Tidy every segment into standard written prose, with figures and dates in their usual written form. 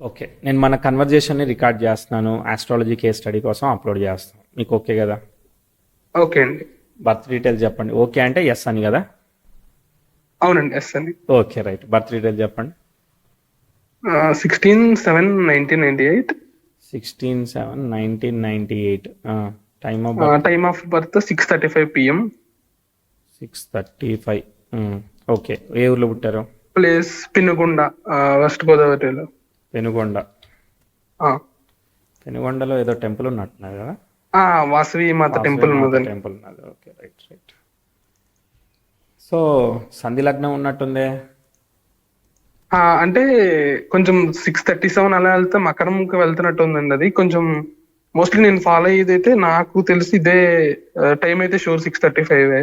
Okay. నేను మన కన్వర్జేషన్‌ని record చేస్తున్నాను. ఆస్ట్రాలజీ కేస్ స్టడీ కోసం అప్లోడ్ చేస్తాను. మీకు ఓకే కదా? ఓకే అండి. బర్త్ డీటెయిల్స్ చెప్పండి. ఓకే అంటే ఎస్ అని కదా? అవునండి, ఎస్ అండి. Okay, right. బర్త్ డీటెయిల్స్ చెప్పండి. 16/7/1998. 16/7/1998. Time of birth time of birth 6:35 PM. 6:35. Okay. ఏ ఊర్లో పుట్టారు? ప్లేస్ పినుగుండ, వెస్ట్ గోదావరిలో. పెనుగొండ. ఆ, పెనుగొండలో ఏదో టెంపుల్ ఉన్నట్టున్నది కదా? ఆ, వాసవి మాత వాసవి టెంపుల్ మాత ఉన్నదండి. టెంపుల్ ఉన్నది. Okay, right right. సో సంధి లగ్నం ఉన్నట్టుందే. అంటే కొంచెం 6:37 అలా వెళ్తే మకరంకి వెళ్తున్నట్టు ఉందండి. అది కొంచెం మోస్ట్లీ నేను ఫాలో అయ్యేది అయితే నాకు తెలిసి ఇదే టైం అయితే షూర్ 6:35.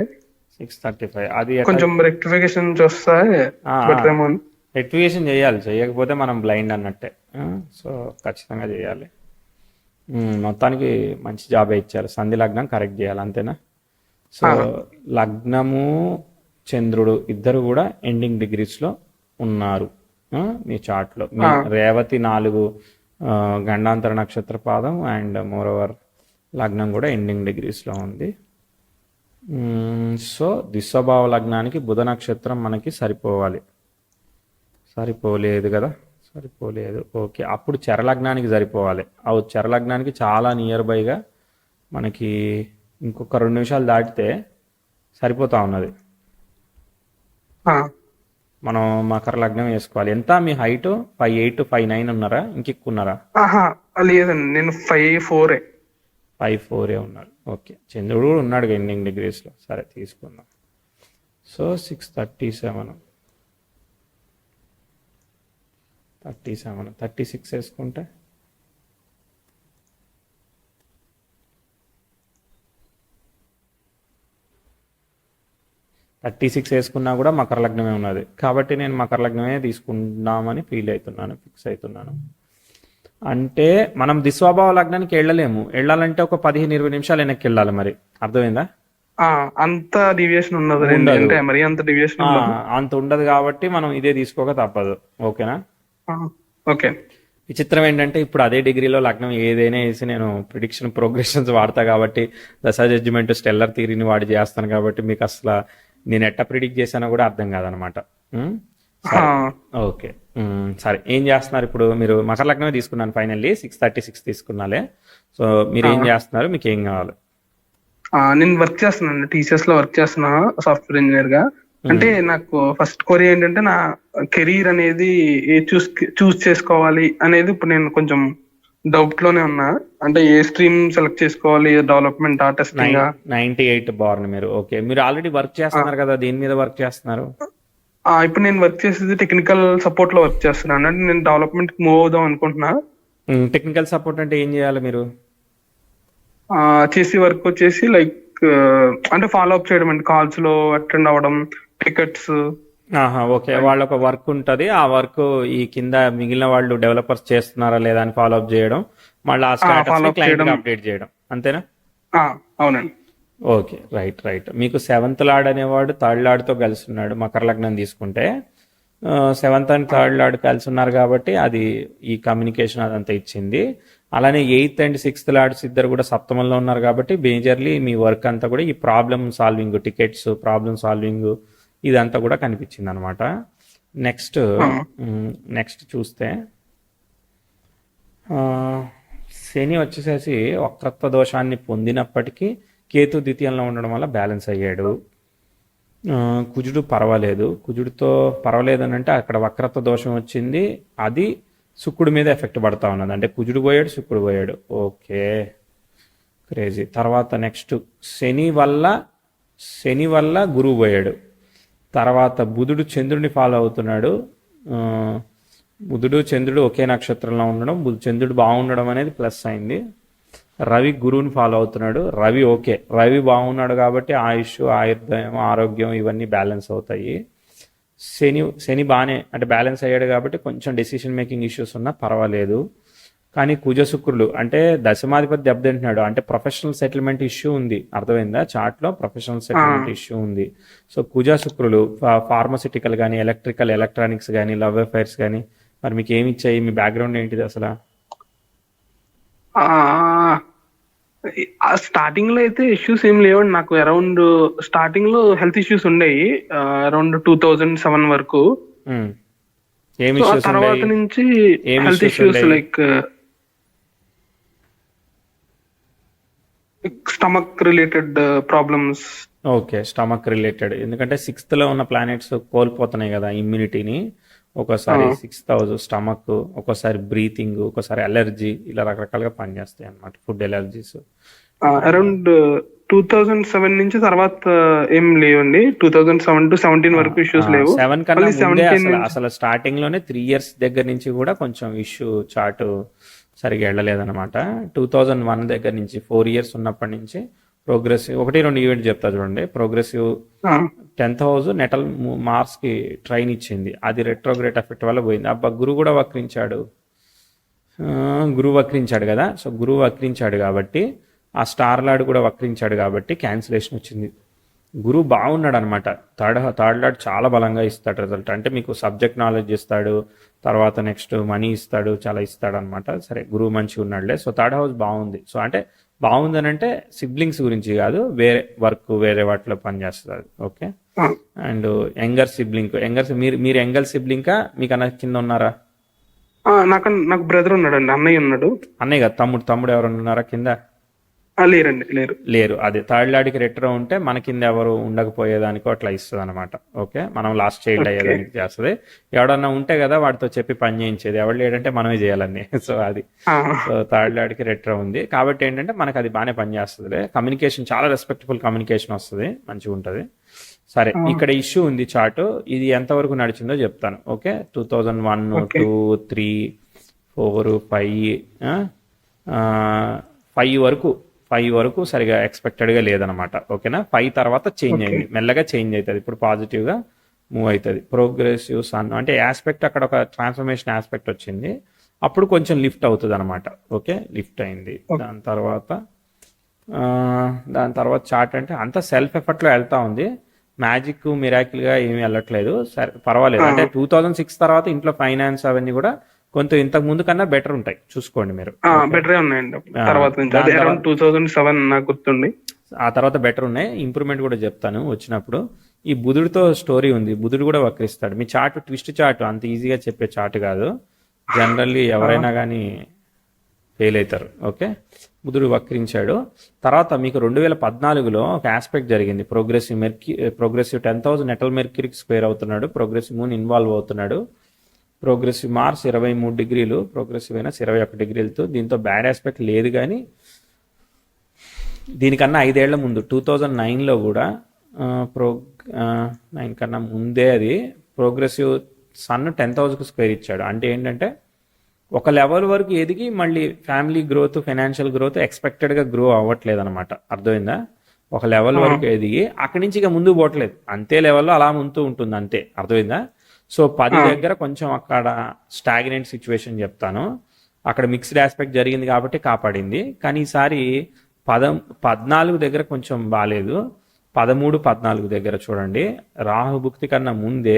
6:35 అది ఎట్లా? కొంచెం రెక్టిఫికేషన్ చూస్తే బెటర్ ఏమో అని. రెక్టిఫికేషన్ చేయాలి, చేయకపోతే మనం బ్లైండ్ అన్నట్టే. సో ఖచ్చితంగా చేయాలి. మొత్తానికి మంచి జాబే ఇచ్చారు. సంధి లగ్నం కరెక్ట్ చేయాలి, అంతేనా? సో ఆ, లగ్నము చంద్రుడు ఇద్దరు కూడా ఎండింగ్ డిగ్రీస్లో ఉన్నారు. మీ చార్ట్లో మీ ఆ, రేవతి 4 గండాంతర నక్షత్ర పాదం అండ్ మోరోవర్ లగ్నం కూడా ఎండింగ్ డిగ్రీస్లో ఉంది. సో దిస్వభావ లగ్నానికి బుధ నక్షత్రం మనకి సరిపోవాలి. సరిపోలేదు కదా? సరిపోలేదు. ఓకే, అప్పుడు చరలగ్నానికి సరిపోవాలి. అవు చరలగ్నానికి చాలా నియర్ బైగా మనకి ఇంకొక 2 నిమిషాలు దాటితే సరిపోతా ఉన్నది. ఆ. మనం మకర లగ్నం వేసుకోవాలి. ఎంత మీ హైట్? 5'8", 5'9" ఉన్నారా? ఇంకెక్కువ ఉన్నారా? ఆహా, లేదండి, నేను 5'4". 5'4" ఉన్నారు. ఓకే, చంద్రుడు కూడా ఉన్నాడు ఎండింగ్ డిగ్రీస్లో. సరే, తీసుకుందాం. సో 6:37, 37, 36 వేసుకుంటే 36 వేసుకున్నా కూడా మకర లగ్నమే ఉన్నది. కాబట్టి నేను మకర లగ్నమే తీసుకుందామని ఫిక్స్ అవుతున్నాను. అంటే మనం దిస్వభావ లగ్నానికి వెళ్ళాలంటే ఒక 15-20 నిమిషాలు వెనక్కి వెళ్ళాలి. మరి అర్థమైందా? అంత డీవియేషన్ ఉన్నది రండి, ఉండదు. అంటే మరి అంత డీవియేషన్ ఉండదు. అంత ఉండదు కాబట్టి మనం ఇదే తీసుకోక తప్పదు. ఓకేనా? ఆ, ఓకే. విచిత్రం ఏంటంటే ఇప్పుడు అదే డిగ్రీలో లగ్నం ఏదైనా వేసి నేను ప్రిడిక్షన్ ప్రోగ్రెషన్స్ వాడతా కాబట్టి, దశా జడ్జిమెంట్ స్టెల్లర్ థియరీని వాడి చేస్తాను కాబట్టి మీకు అసలు నేను ఎట్ట ప్రిడిక్ట్ చేశానో కూడా అర్థం కాదనమాట. ఆ, సరే, ఓకే. సరే, ఏం చేస్తున్నారు ఇప్పుడు? మీరు మకర లగ్నమే తీసుకున్నాను ఫైనల్లీ. 6:36 తీసుకున్నాలే. సో మీరు ఆ, ఏం చేస్తున్నారు? మీకు ఏం కావాలి? నేను వర్క్ చేస్తున్నాను, టీసీఎస్ లో వర్క్ చేస్తున్నా సాఫ్ట్వేర్ ఇంజనీర్ గా. అంటే నాకు ఫస్ట్ కోరి ఏంటంటే నా కెరీర్ అనేది ఏ చూస్ చేసుకోవాలి అనేది ఇప్పుడు నేను కొంచెం డౌట్ లోనే ఉన్నా. అంటే ఏ స్ట్రీమ్ సెలెక్ట్ చేసుకోవాలి, డెవలప్మెంట్, టెస్టింగ్. 98 బార్న్ మీరు. ఓకే, మీరు ఆల్రెడీ వర్క్ చేస్తున్నారు కదా? దేని మీద వర్క్ చేస్తున్నారు? ఇప్పుడు నేను వర్క్ చేసేది టెక్నికల్ సపోర్ట్ లో వర్క్ చేస్తున్నాను. అంటే నేను డెవలప్మెంట్ కి మూవ్ అవుదాం అనుకుంటున్నా. టెక్నికల్ సపోర్ట్ అంటే ఏం చేయాలి మీరు? చేసే వర్క్ వచ్చేసి లైక్ అంటే ఫాలో అప్ చేయడం అండి, కాల్స్ లో అటెండ్ అవ్వడం, టికెట్స్. ఆహా, ఓకే. వాళ్ళ ఒక వర్క్ ఉంటుంది. ఆ వర్క్ ఈ కింద మిగిలిన వాళ్ళు డెవలపర్స్ చేస్తున్నారా లేదా అని ఫాలో అప్ చేయడం, మళ్ళీ ఆ స్టేటస్ ఫాలో ని అప్ క్లయింట్ చేయడం. కి అప్డేట్ చేయడం, అంతేనా? అవునండి. Okay, right right. మీకు 7th లార్డ్ అనేవాడు 3rd లార్డ్తో కలిసి ఉన్నాడు. మకర లగ్నం తీసుకుంటే 7th అండ్ 3rd లార్డ్ కలిసి ఉన్నారు కాబట్టి అది ఈ కమ్యూనికేషన్ అదంతా ఇచ్చింది. అలానే 8th అండ్ 6th లార్డ్స్ ఇద్దరు కూడా సప్తమంలో ఉన్నారు కాబట్టి మేజర్లీ మీ వర్క్ అంతా కూడా ఈ problem solving, tickets, problem solving ఇదంతా కూడా కనిపించింది అనమాట. నెక్స్ట్ ఆ, నెక్స్ట్ చూస్తే ఆ, శని వచ్చేసేసి వక్రత్వ దోషాన్ని పొందినప్పటికీ కేతు ద్వితీయంలో ఉండడం వల్ల బ్యాలెన్స్ అయ్యాడు. కుజుడు పర్వాలేదు. కుజుడితో పర్వాలేదు అని అంటే అక్కడ వక్రత్వ దోషం వచ్చింది. అది శుక్రుడి మీద ఎఫెక్ట్ పడతా ఉన్నది. అంటే కుజుడు పోయాడు, శుక్రుడు పోయాడు. Okay, crazy. తర్వాత నెక్స్ట్ శని వల్ల గురువు పోయాడు. తర్వాత బుధుడు చంద్రుడిని ఫాలో అవుతున్నాడు. ఆ, బుధుడు చంద్రుడు ఒకే నక్షత్రంలో ఉండడం, చంద్రుడు బాగుండడం అనేది ప్లస్ అయింది. రవి గురువుని ఫాలో అవుతున్నాడు. రవి ఓకే, రవి బాగున్నాడు కాబట్టి ఆయుష్, ఆయుర్దాయం, ఆరోగ్యం ఇవన్నీ బ్యాలెన్స్ అవుతాయి. శని బాగానే అంటే బ్యాలెన్స్ అయ్యాడు కాబట్టి కొంచెం డెసిషన్ మేకింగ్ ఇష్యూస్ ఉన్నా పర్వాలేదు. కానీ కుజ శుక్రులు అంటే దశమాధిపతి దెబ్బతింటున్నాడు. అంటే ప్రొఫెషనల్ సెటిల్మెంట్ ఇష్యూ ఉంది. అర్థమైందా? చార్ట్లో ప్రొఫెషనల్ ఆ, సెటిల్మెంట్ ఇష్యూ ఉంది. సో కుజ శుక్రులు ఫార్మసిటికల్ కానీ, ఎలక్ట్రికల్ ఎలక్ట్రానిక్స్ కానీ, లవ్ అఫైర్స్ కానీ మరి మీకు ఏమి ఇచ్చాయి, మీ బ్యాక్గ్రౌండ్ ఏంటిది అసలు? స్టార్టింగ్ లో అయితే ఇష్యూస్ ఏం లేవండి నాకు. అరౌండ్ స్టార్టింగ్ లో హెల్త్ ఇష్యూస్ ఉండేవి అరౌండ్ 2007 వరకు. ఉమ్. ఏం సో ఆ ఇష్యూస్ తర్వాత ఉండేవి? నుంచి ఏం హెల్త్ ఇష్యూస్ ఇష్యూస్ ఉండేవి? Like stomach related problems. Okay, stomach related. ఎందుకంటే సిక్స్త్లో ఉన్న ప్లానెట్స్ కోల్పోతున్నాయి కదా ఇమ్యూనిటీని. ఒక్కోసారి సిక్స్త్ హౌస్ స్టమక్, ఒక్కోసారి బ్రీతింగ్, ఒక్కోసారి అలర్జీ, ఇలా రకరకాలుగా పనిచేస్తాయి అన్నమాట, ఫుడ్ ఎలర్జీస్. అరౌండ్ 2007 నుంచి తర్వాత ఏం లేవండి. 2007 to 17 వరకు ఇష్యూస్ లేవు. 7 కన్నా మళ్ళీ ముందే 17 అసలు నుంచి అసలు స్టార్టింగ్లోనే 3 ఇయర్స్ దగ్గర నుంచి కూడా కొంచెం ఇష్యూ చార్ట్ సరిగా వెళ్ళలేదన్నమాట. 2001 దగ్గర నుంచి 4 ఇయర్స్ ఉన్నప్పటి నుంచి ప్రోగ్రెసివ్, 1-2 ఈవెంట్ చెప్తా చూడండి. ప్రోగ్రెసివ్ 10th హౌస్ నెటల్ మార్స్కి ట్రైన్ ఇచ్చింది, అది రెట్రోగ్రేట్ ఎఫెక్ట్ వల్ల పోయింది. అబ్బా, గురువు కూడా వక్రించాడు. గురువు వక్రించాడు కదా, సో గురువు వక్రించాడు కాబట్టి ఆ స్టార్ లార్డ్ కూడా వక్రించాడు కాబట్టి క్యాన్సిలేషన్ వచ్చింది. గురువు బాగున్నాడు అనమాట. థర్డ్ లార్డ్ చాలా బలంగా ఇస్తాడు రిజల్ట్. అంటే మీకు సబ్జెక్ట్ నాలెడ్జ్ ఇస్తాడు, తర్వాత నెక్స్ట్ మనీ ఇస్తాడు, చాలా ఇస్తాడు అనమాట. సరే, గురువు మంచిగా ఉన్నాడులే. సో థర్డ్ హౌస్ బాగుంది. సో అంటే బాగుందని అంటే సిబ్లింగ్స్ గురించి కాదు, వేరే వర్క్, వేరే వాటిలో పనిచేస్తుంది. ఓకే. అండ్ యంగర్ సిబ్లింగ్, మీరు యంగర్ సిబ్లింకా మీకన్నా కింద ఉన్నారా? నాకు బ్రదర్ ఉన్నాడండి, అన్నయ్య ఉన్నాడు. అన్నయ్య కదా, తమ్ముడు ఎవరు ఉన్నారా కింద? లేరండి, లేరు. అదే థర్డ్ లార్డ్కి రెట్రో ఉంటే మన కింద ఎవరు ఉండకపోయేదానికో అట్లా ఇస్తుంది అనమాట. ఓకే, మనం లాస్ట్ చైల్డ్ అయ్యేదానికి చేస్తుంది. ఎవడన్నా ఉంటే కదా వాడితో చెప్పి పని చేయించేది, ఎవడు లేడంటే మనమే చేయాలన్నీ. సో అది, సో థర్డ్ లార్డ్కి రెట్రో ఉంది కాబట్టి ఏంటంటే మనకు అది బాగానే పనిచేస్తుంది. కమ్యూనికేషన్ చాలా రెస్పెక్ట్ఫుల్ కమ్యూనికేషన్ వస్తుంది, మంచిగా ఉంటుంది. సరే, ఇక్కడ ఇష్యూ ఉంది చార్ట్, ఇది ఎంతవరకు నడిచిందో చెప్తాను. ఓకే, 2001, 2, 3, 4, 5 వరకు సరిగా ఎక్స్పెక్టెడ్గా లేదనమాట. ఓకేనా, 5 తర్వాత చేంజ్ అయింది, మెల్లగా చేంజ్ అవుతుంది. ఇప్పుడు పాజిటివ్గా మూవ్ అవుతుంది. ప్రోగ్రెసివ్ సన్ అంటే ఆస్పెక్ట్, అక్కడ ఒక ట్రాన్స్ఫర్మేషన్ ఆస్పెక్ట్ వచ్చింది, అప్పుడు కొంచెం లిఫ్ట్ అవుతుంది అనమాట. ఓకే, లిఫ్ట్ అయింది. దాని తర్వాత చార్ట్ అంటే అంత సెల్ఫ్ ఎఫర్ట్లో వెళ్తా ఉంది, మ్యాజిక్ మిరాకిల్గా ఏమీ వెళ్ళట్లేదు. సరే, పర్వాలేదు. అంటే 2006 తర్వాత ఇంట్లో ఫైనాన్స్ అవన్నీ కూడా కొంత ఇంతకు ముందు కన్నా బెటర్ ఉంటాయి, చూసుకోండి మీరు. బెటరే ఉన్నాయండి తర్వాత నుంచి. అదే అరౌండ్ 2007 నాకు గుర్తుంది. ఆ తర్వాత బెటర్ ఉన్నాయి, ఇంప్రూవ్మెంట్ కూడా చెప్తాను వచ్చినప్పుడు. ఈ బుధుడితో స్టోరీ ఉంది, బుధుడు కూడా వక్రిస్తాడు. మీ చార్ట్ ట్విస్ట్ చార్ట్, అంత ఈజీగా చెప్పే చార్ట్ కాదు. జనరల్లీ ఎవరైనా కానీ ఫెయిల్ అవుతారు. ఓకే, బుధుడు వక్రించాడు. తర్వాత మీకు 2014లో ఒక ఆస్పెక్ట్ జరిగింది. ప్రోగ్రెసివ్ 10th హౌస్ నెటల్ మెర్క్యూరీకి స్క్వేర్ అవుతున్నాడు, ప్రోగ్రెసివ్ మూన్ ఇన్వాల్వ్ అవుతున్నాడు. ప్రోగ్రెసివ్ మార్స్ 23 డిగ్రీలు, ప్రోగ్రెసివ్ అయినస్ 21 డిగ్రీలతో. దీంతో బ్యాడ్ ఆస్పెక్ట్ లేదు, కానీ దీనికన్నా 5 ఏళ్ల ముందు 2009లో కూడా 9 కన్నా ముందే అది ప్రోగ్రెసివ్ సన్ 10th హౌస్కి స్క్వేర్ ఇచ్చాడు. అంటే ఏంటంటే ఒక లెవెల్ వరకు ఎదిగి మళ్ళీ ఫ్యామిలీ గ్రోత్, ఫైనాన్షియల్ గ్రోత్ ఎక్స్పెక్టెడ్గా గ్రో అవ్వట్లేదు అనమాట. అర్థమైందా? ఒక లెవెల్ వరకు ఎదిగి అక్కడి నుంచి ఇక ముందుకు పోవట్లేదు, అంతే లెవెల్లో అలా ముందు ఉంటుంది అంతే. అర్థమైందా? సో 10 దగ్గర కొంచెం అక్కడ స్టాగ్నెంట్ సిచ్యువేషన్ చెప్తాను. అక్కడ మిక్స్డ్ ఆస్పెక్ట్ జరిగింది కాబట్టి కాపాడింది, కానీ ఈసారి 14 దగ్గర కొంచెం బాగాలేదు. 13, 14 దగ్గర చూడండి, రాహుభుక్తి కన్నా ముందే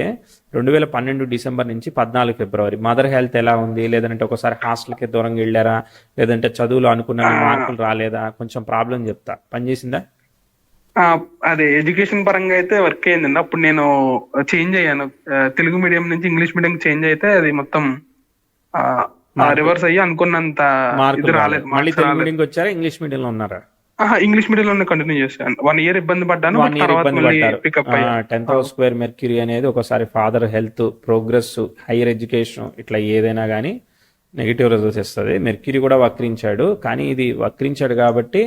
2012 డిసెంబర్ నుంచి 14 ఫిబ్రవరి మదర్ హెల్త్ ఎలా ఉంది, లేదంటే ఒకసారి హాస్టల్కి దూరంగా వెళ్ళారా, లేదంటే చదువులో అనుకున్న మార్కులు రాలేదా, కొంచెం ప్రాబ్లం చెప్తా. పనిచేసిందా? అదే ఎడ్యుకేషన్ పరంగా అయితే వర్క్ అయిందండి. అప్పుడు నేను చేంజ్ అయ్యాను, తెలుగు మీడియం నుంచి ఇంగ్లీష్ మీడియం చేంజ్ అయితే అది మొత్తం రివర్స్ అయ్యి అనుకున్నంత ఇది రాలేదు. మళ్ళీ తెలుగు మీడియంకి వచ్చారా, ఇంగ్లీష్ మీడియంలో ఉన్నారా? ఇంగ్లీష్ మీడియంలోనే కంటిన్యూ చేశాను. 1 ఇయర్ ఇబ్బంది పడ్డాను, 1 ఇయర్ ఇబ్బంది పడ్డారు. పికప్ అయ్యాను. 10th హౌస్ స్క్వేర్ మెర్క్యూరీ అనేది ఒకసారి father health, progress, higher education, ఇట్లా ఏదైనా కానీ నెగిటివ్ రిజల్ట్స్ ఇస్తుంది. మెర్క్యూరీ కూడా వక్రించాడు, కానీ ఇది వక్రించాడు కాబట్టి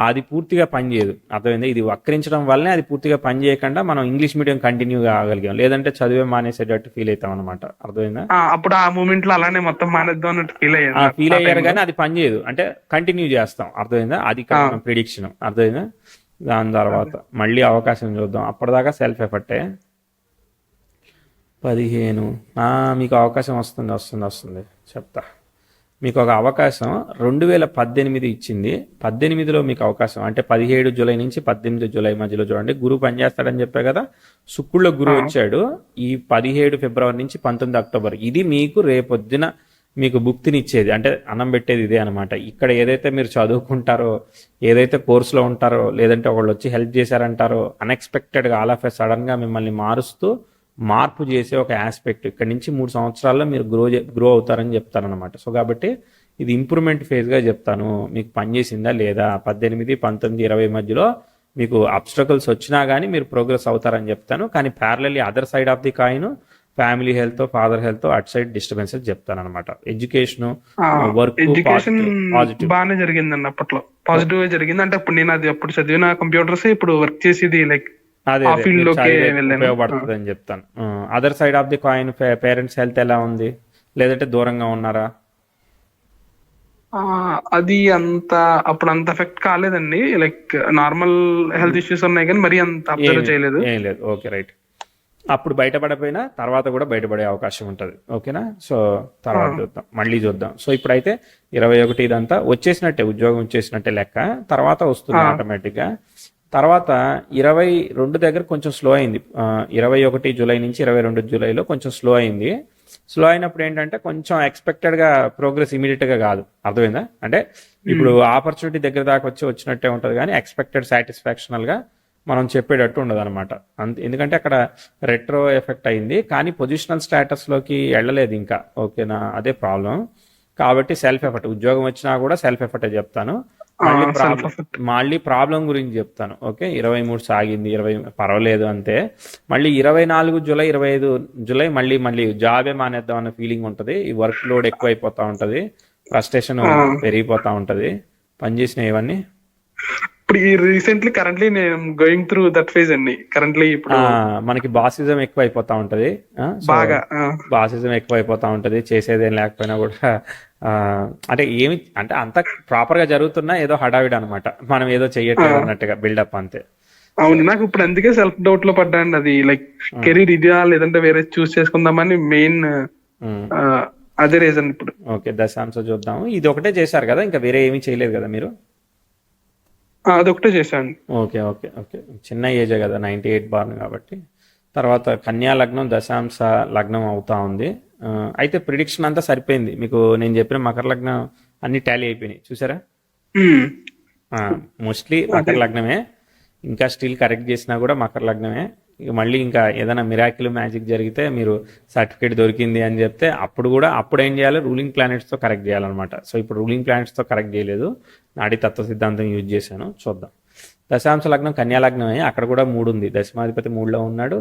అది పూర్తిగా పనిచేయదు. అర్థమైంది? ఇది వక్రించడం వల్లనే అది పూర్తిగా పని చేయకుండా మనం ఇంగ్లీష్ మీడియం కంటిన్యూ కాగలిగాం, లేదంటే చదివే మానేసేటట్టు ఫీల్ అవుతాం అనమాట. అర్థమైందా? అప్పుడు ఆ మూమెంట్ లో అలానే మొత్తం మానేద్దాం అన్నట్టు ఫీల్ అయ్యారు, కానీ అది పని చేయదు, అంటే కంటిన్యూ చేస్తాం. అర్థమైందా? అది ప్రిడిక్షన్. అర్థమైందా? దాని తర్వాత మళ్ళీ అవకాశం చూద్దాం. అప్పటిదాకా సెల్ఫ్ ఎఫర్టే. 15 మీకు అవకాశం వస్తుంది చెప్తా. మీకు ఒక అవకాశం 2018 ఇచ్చింది. 18లో మీకు అవకాశం అంటే 17 జూలై నుంచి 18 జూలై మధ్యలో చూడండి గురువు పనిచేస్తాడని చెప్పా కదా. శుక్రుడిలో గురువు వచ్చాడు ఈ 17 ఫిబ్రవరి నుంచి 19 అక్టోబర్. ఇది మీకు రేపొద్దున మీకు భుక్తినిచ్చేది, అంటే అన్నం పెట్టేది ఇదే అనమాట. ఇక్కడ ఏదైతే మీరు చదువుకుంటారో, ఏదైతే కోర్సులో ఉంటారో, లేదంటే వాళ్ళు వచ్చి హెల్ప్ చేశారంటారో, అన్ఎక్స్పెక్టెడ్గా ఆల్ ఆఫ్ ఎ సడన్గా మిమ్మల్ని మారుస్తూ మార్పు చేసే ఒక ఆస్పెక్ట్ ఇక్కడ నుంచి 3 సంవత్సరాల్లో మీరు గ్రో అవుతారని చెప్తారనమాట. సో కాబట్టి ఇది ఇంప్రూవ్మెంట్ ఫేజ్గా చెప్తాను. మీకు పనిచేసిందా లేదా 18, 19, 20 మధ్యలో మీకు అబ్స్ట్రకల్స్ వచ్చినా కానీ మీరు ప్రోగ్రెస్ అవుతారని చెప్తాను. కానీ parallelly other side of the coin family health, father health, అటు సైడ్ డిస్టర్బెన్సెస్ చెప్తాను అనమాట. Education, work education positive. బాగానే జరిగిందండి అప్పట్లో, పాజిటివ్ గా జరిగింది. అంటే అప్పుడు నేను అది అప్పుడు చదివిన కంప్యూటర్స్ ఇప్పుడు వర్క్ చేసేది లైక్ అదే ఆ అదే ఫీల్డ్ మీరు లోకి చదివే వెళ్ళాను. ఉపయోగపడుతుంది అని చెప్తాను. Other side of the coin parents health ఎలా ఉంది, లేదంటే దూరంగా ఉన్నారా? ఆ, అది అంత అప్పుడు అంత ఎఫెక్ట్ కాలేదండి. లైక్ నార్మల్ హెల్త్ ఇష్యూస్ ఉన్నాయి కానీ మరీ అంత అబ్జర్వ్ చేయలేదు. ఏం లేదు. Okay right. అప్పుడు బయటపడపోయినా తర్వాత కూడా బయటపడే అవకాశం ఉంటుంది. ఓకేనా? సో తర్వాత చూద్దాం, మళ్ళీ చూద్దాం. సో ఇప్పుడైతే 21 ఇదంతా వచ్చేసినట్టే, ఉద్యోగం వచ్చేసినట్టే లెక్క. తర్వాత వస్తుంది ఆటోమేటిక్గా. తర్వాత 22 దగ్గర కొంచెం స్లో అయింది. 21 జూలై నుంచి 22 జూలైలో కొంచెం స్లో అయింది. స్లో అయినప్పుడు ఏంటంటే కొంచెం ఎక్స్పెక్టెడ్గా ప్రోగ్రెస్ ఇమీడియట్గా కాదు. అర్థమైందా? అంటే ఇప్పుడు ఆపర్చునిటీ దగ్గర దాకా వచ్చినట్టే ఉంటుంది కానీ ఎక్స్పెక్టెడ్ సాటిస్ఫాక్షనల్గా మనం చెప్పేటట్టు ఉండదు అనమాట. ఎందుకంటే అక్కడ రెట్రో ఎఫెక్ట్ అయింది కానీ పొజిషనల్ స్టేటస్లోకి వెళ్ళలేదు ఇంకా. ఓకేనా? అదే ప్రాబ్లం. కాబట్టి సెల్ఫ్ ఎఫర్ట్, ఉద్యోగం వచ్చినా కూడా సెల్ఫ్ ఎఫర్టే చెప్తాను. మళ్ళీ ప్రాబ్లం గురించి చెప్తాను. ఓకే, 23 సాగింది, 20 పర్వాలేదు అంతే. మళ్ళీ 24 జూలై, 25 జూలై మళ్ళీ జాబే మానేద్దాం అన్న ఫీలింగ్ ఉంటుంది. ఈ వర్క్ లోడ్ ఎక్కువ అయిపోతా ఉంటుంది, ఫ్రస్ట్రేషన్ పెరిగిపోతా ఉంటుంది. పనిచేసిన ఇవన్నీ ఇప్పుడు ఈ రీసెంట్లీ కరెంట్లీ నేను గోయింగ్ త్రూ దట్ ఫేజ్ అండి. కరెంట్లీ ఇప్పుడు మనకి బాసిజం ఎక్కువ అయిపోతా ఉంటది. బాగా బాసిజం ఎక్కువ అయిపోతా ఉంటది, చేసేదేం లేకపోయినా కూడా. అంటే ఏమి అంటే అంత ప్రాపర్ గా జరుగుతున్నా ఏదో హడావిడి అనమాట, మనం ఏదో చెయ్యట్లేదు అన్నట్టుగా బిల్డప్ అంతే. అవును, నాకు ఇప్పుడు అందుకే సెల్ఫ్ డౌట్ లో పడ్డాను. అది లైక్ కెరీర్ ఇదా లేదంటే వేరే చూస్ చేసుకుందామని మెయిన్ అదే రీజన్ ఇప్పుడు. ఓకే, దశాంశ చూద్దాము. ఇది ఒకటే చేశారు కదా, ఇంకా వేరే ఏమీ చేయలేదు కదా మీరు? అదొకటే చేశాను. ఓకే ఓకే ఓకే, చిన్న ఏజే కదా, 98 బార్న్ కాబట్టి. తర్వాత కన్యా లగ్నం దశాంశ లగ్నం అవుతా ఉంది. అయితే ప్రిడిక్షన్ అంతా సరిపోయింది మీకు. నేను చెప్పిన మకర లగ్నం అన్ని టాలీ అయిపోయినాయి చూసారా? మోస్ట్లీ మకర లగ్నమే. ఇంకా స్టిల్ కరెక్ట్ చేసినా కూడా మకర లగ్నమే. ఇక మళ్ళీ ఇంకా ఏదైనా మిరాకిల్ మ్యాజిక్ జరిగితే మీరు సర్టిఫికేట్ దొరికింది అని చెప్తే అప్పుడు ఏం చేయాలి? రూలింగ్ ప్లానెట్స్తో కరెక్ట్ చేయాలన్నమాట. సో ఇప్పుడు రూలింగ్ ప్లానెట్స్తో కరెక్ట్ చేయలేదు, నాడీ తత్వ సిద్ధాంతం యూజ్ చేశాను. చూద్దాం. దశాంశ లగ్నం కన్యా లగ్నమే, అక్కడ కూడా 3 ఉంది. దశమాధిపతి 3లో ఉన్నాడు,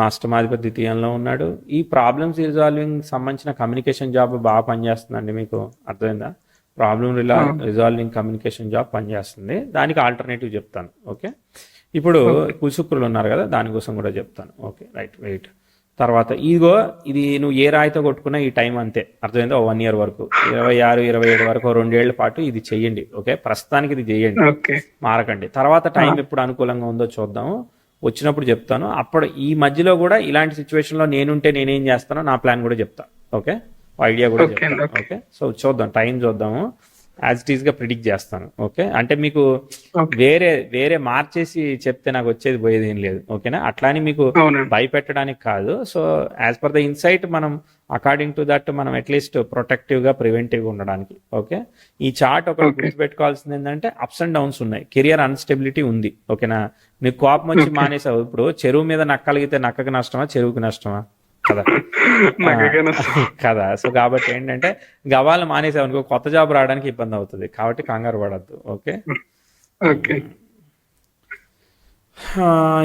అష్టమాధిపతి ద్వితీయంలో ఉన్నాడు. ఈ ప్రాబ్లమ్స్ రిజాల్వింగ్ సంబంధించిన కమ్యూనికేషన్ జాబ్ బాగా పనిచేస్తుందండి మీకు. అర్థమైందా? ప్రాబ్లమ్ రిజాల్వింగ్ కమ్యూనికేషన్ జాబ్ పనిచేస్తుంది. దానికి ఆల్టర్నేటివ్ చెప్తాను. ఓకే, ఇప్పుడు కుశుక్రులు ఉన్నారు కదా, దానికోసం కూడా చెప్తాను. Okay right, wait. తర్వాత ఇది నువ్వు ఏ రాయితో కొట్టుకున్నా ఈ టైం అంతే. అర్థమైందా? 1 year వరకు, 26, 27 వరకు 2 ఏళ్ల పాటు ఇది చెయ్యండి. ఓకే, ప్రస్తుతానికి ఇది చెయ్యండి, మారకండి. తర్వాత టైం ఎప్పుడు అనుకూలంగా ఉందో చూద్దాము, వచ్చినప్పుడు చెప్తాను. అప్పుడు ఈ మధ్యలో కూడా ఇలాంటి సిచ్యువేషన్లో నేనుంటే నేనేం చేస్తానో నా ప్లాన్ కూడా చెప్తా. ఓకే, ఐడియా కూడా చెప్తాను. ఓకే, సో చూద్దాం, టైం చూద్దాము. యాజ్ ఇట్ ఈస్ గా ప్రిడిక్ట్ చేస్తాను. ఓకే, అంటే మీకు వేరే మార్చేసి చెప్తే నాకు వచ్చేది పోయేది ఏం లేదు. ఓకేనా? అట్లా అని మీకు భయపెట్టడానికి కాదు. So as per the insight మనం అకార్డింగ్ టు దట్ మనం అట్లీస్ట్ ప్రొటెక్టివ్ గా ప్రివెంటివ్ గా ఉండడానికి. ఓకే, ఈ చార్ట్ ఒకటి గుర్తుపెట్టుకోవాల్సింది ఏంటంటే అప్స్ అండ్ డౌన్స్ ఉన్నాయి, కెరియర్ అన్స్టెబిలిటీ ఉంది. ఓకేనా? నీకు కోపం వచ్చి మానేసావు, ఇప్పుడు చెరువు మీద నక్కలిగితే నక్కకి నష్టమా, చెరువుకి నష్టమా? కదా కదా. సో కాబట్టి ఏంటంటే గవాళ్ళు మానేసావు అనుకో, కొత్త జాబ్ రావడానికి ఇబ్బంది అవుతుంది. కాబట్టి కంగారు పడద్దు. ఓకే,